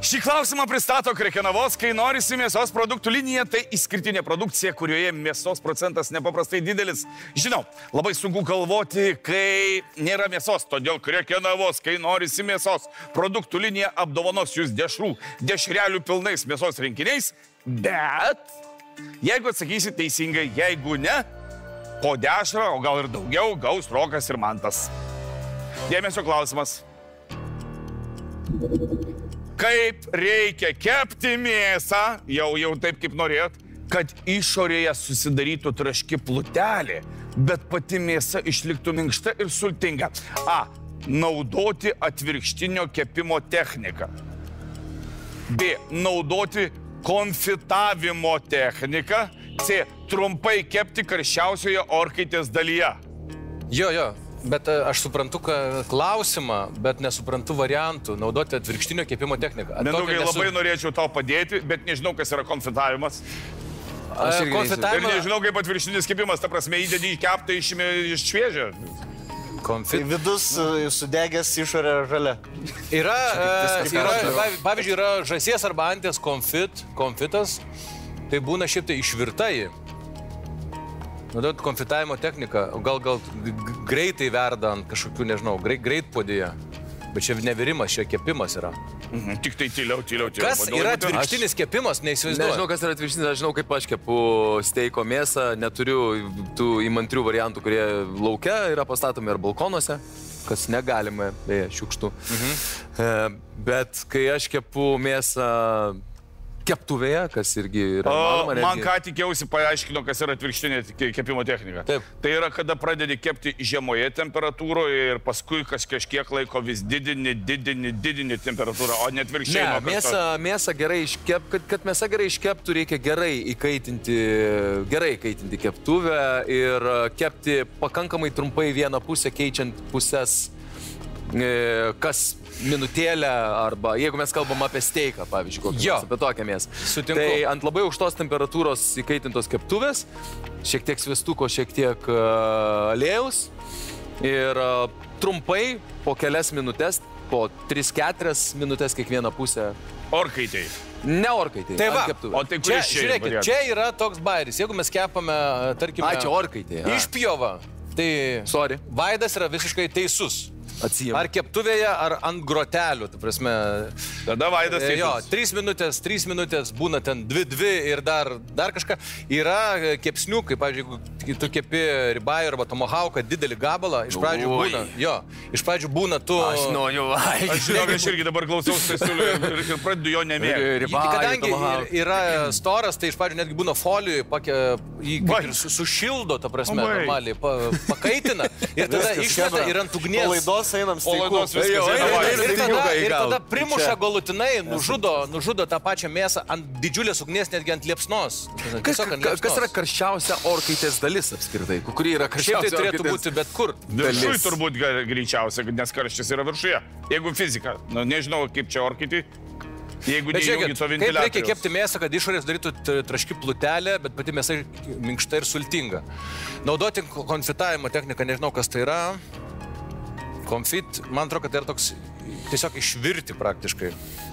Šį klausimą pristato Krekenavos, kai norisi mėsos produktų linija, tai išskirtinė produkcija, kurioje mėsos procentas nepaprastai didelis. Žinau, labai sunku galvoti, kai nėra mėsos, todėl Krekenavos, kai norisi mėsos produktų linija apdovanos jūs dešrelių pilnais mėsos rinkiniais, bet jeigu atsakysi teisingai, jeigu ne, po dešrą, o gal ir daugiau, gaus Rokas ir Mantas. Dėmesio klausimas. Kaip reikia kepti mėsą, jau taip kaip norėt, kad išorėje susidarytų traški plutelė, bet pati mėsa išliktų minkšta ir sultinga. A. Naudoti atvirkštinio kepimo techniką. B. Naudoti konfitavimo techniką. C. Trumpai kepti karščiausioje orkaitės dalyje. Jo. Bet aš suprantu klausimą, bet nesuprantu variantų. Naudoti atvirkštinio kepimo techniką. Mindaugai, labai norėčiau tau padėti, bet nežinau, kas yra konfitavimas. Ir nežinau, kaip atvirkštinis kepimas, ta prasme, įdedi į keptą, iš šviežio. Tai vidus sudegęs, išorė žalia. Pavyzdžiui, yra žąsies arba anties konfitas, tai būna šiaip tai išvirtai. Naudoti konfitavimo techniką, gal greitai verda ant kažkokių, nežinau, greitpodėje. Bet čia nevirimas, čia kepimas yra. Tik tai tyliau. Kas yra atvirkštinis kepimas, neįsivaizduoju. Nežinau, kas yra atvirkštinis, aš žinau, kaip aš kepu steiko mėsą, neturiu tų įmantrių variantų, kurie lauke yra pastatomi ar balkonuose, kas negalima, beje, šiukštų. Bet kai aš kepu mėsą keptuvėje, kas irgi yra manoma. Man ką tikėjausi paaiškino, kas yra atvirkštinė kepimo technika. Taip. Tai yra, kada pradedi kepti žemoje temperatūroje ir paskui kažkiek laiko vis didini temperatūrą, o ne atvirkščiai. Ne, mėsą gerai iškepti, kad mėsa gerai iškeptų, reikia gerai įkaitinti keptuvę ir kepti pakankamai trumpai vieną pusę, keičiant pusės kas minutėlę, arba jeigu mes kalbam apie steiką, pavyzdžiui, apie tokią mėsą. Sutinku. Tai ant labai aukštos temperatūros įkaitintos keptuvės, šiek tiek sviestuko, šiek tiek aliejaus ir trumpai po kelias minutės, po 3-4 minutės kiekvieną pusę. Orkaitėj. Ne orkaitėj. Tai va, o tai kuris čia? Žiūrėkit, čia yra toks bairis. Jeigu mes kepame, tarkime, čia orkaitėj. Išpjovą, tai Vaidas yra visiškai teisus. Atsijam. Ar keptuvėje, ar ant grotelių, tu prasme. Tada Vaidas teisus. Jo, 3 minutės, būna ten 2 ir dar kažką. Yra kepsnių, kaip, pavyzdžiui, tu kepi ribajų arba tomahauką, didelį gabalą, iš pradžių būna tu... Aš noriu, aš irgi dabar klausiausi ir pradedu jo nemėgti. Kadangi yra storas, tai iš pradžių netgi būna folijoje, jį kaip ir sušildo, ta prasme, normaliai, pakaitina ir tada išmeta ir ant ugnies. Einam steiku. Ir tada primuša galutinai, nužudo tą pačią mėsą ant didžiulės ugnies, netgi ant liepsnos. Kas yra karščiausia orkaitės dalis apskritai? Kuri yra karščiausia? Šiaip tai turėtų būti bet kur. Viršui turbūt greičiausia, nes karštis yra viršuje. Jeigu fizika, nežinau kaip čia orkaitį. Jeigu neįjungi to ventiliatoriaus. Kaip reikia kepti mėsą, kad išorės darytų traški plutelė, bet pati mėsa minkšta ir sultinga. Naudoti konfitavimo techniką, nežinau kas tai yra. Konfit, man atrodo, kad tai yra toks tiesiog išvirti praktiškai.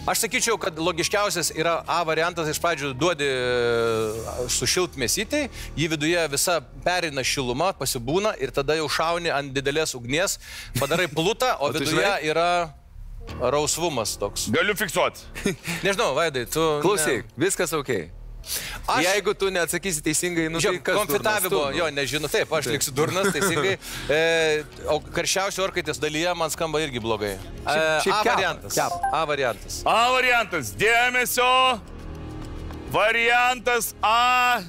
Aš sakyčiau, kad logiškiausias yra A variantas, iš pradžių duodi sušilt mėsytei, jį viduje visa perina šiluma, pasibūna ir tada jau šauni ant didelės ugnies, padarai plutą, o viduje yra rausvumas toks. Galiu fiksuoti. Nežinau, Vaidai, tu... Klausyk, viskas ok. Jeigu tu neatsakysi teisingai, tai kas konfitavimo, nežinau, taip, aš liksiu durnas, teisingai. O karščiausio orkaitės dalyje man skamba irgi blogai. A variantas. A variantas. Dėmesio. Variantas A.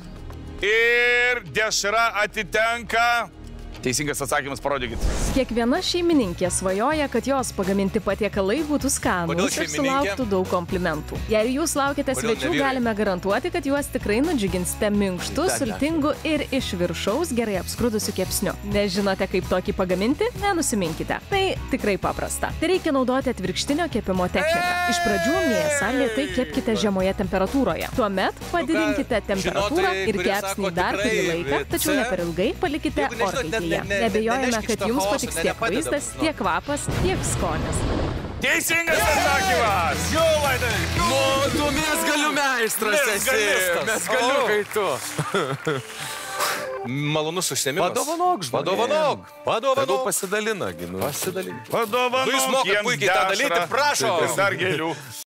Ir dešra atitenka. Teisingas atsakymas, parodykit. Kiekviena šeimininkė svajoja, kad jos pagaminti patiekalai būtų skanūs ir sulauktų daug komplimentų. Jei jūs laukiate svečių, galime garantuoti, kad juos tikrai nudžiuginsite minkštu, sultingu ir iš viršaus gerai apskrudusiu kepsniu. Nežinote, kaip tokį pagaminti? Nenusiminkite. Tai tikrai paprasta. Tai reikia naudoti atvirkštinio kepimo techniką. Iš pradžių mėsą lėtai kepkite žemoje temperatūroje. Tuomet padidinkite temperatūrą ir kepsnį dar kurį laiką, tačiau ne per ilgai palikite orkaitėje. Nebejojame, kad jums patiks tiek vaizdas, tiek kvapas, tiek skonis. Teisingas atsakymas. Jau, Vaidai. Nu, tu mėsgalių meistras esi. Mėsgalių kai tu. Malonus užsiėmimas. Padovanok, žmonėm. Padovanok. Tegul pasidalina. Pasidalink. Padovanok Jūs mokat jiems puikiai tą dalyti, dešrą. prašom. Ir dar gėlių.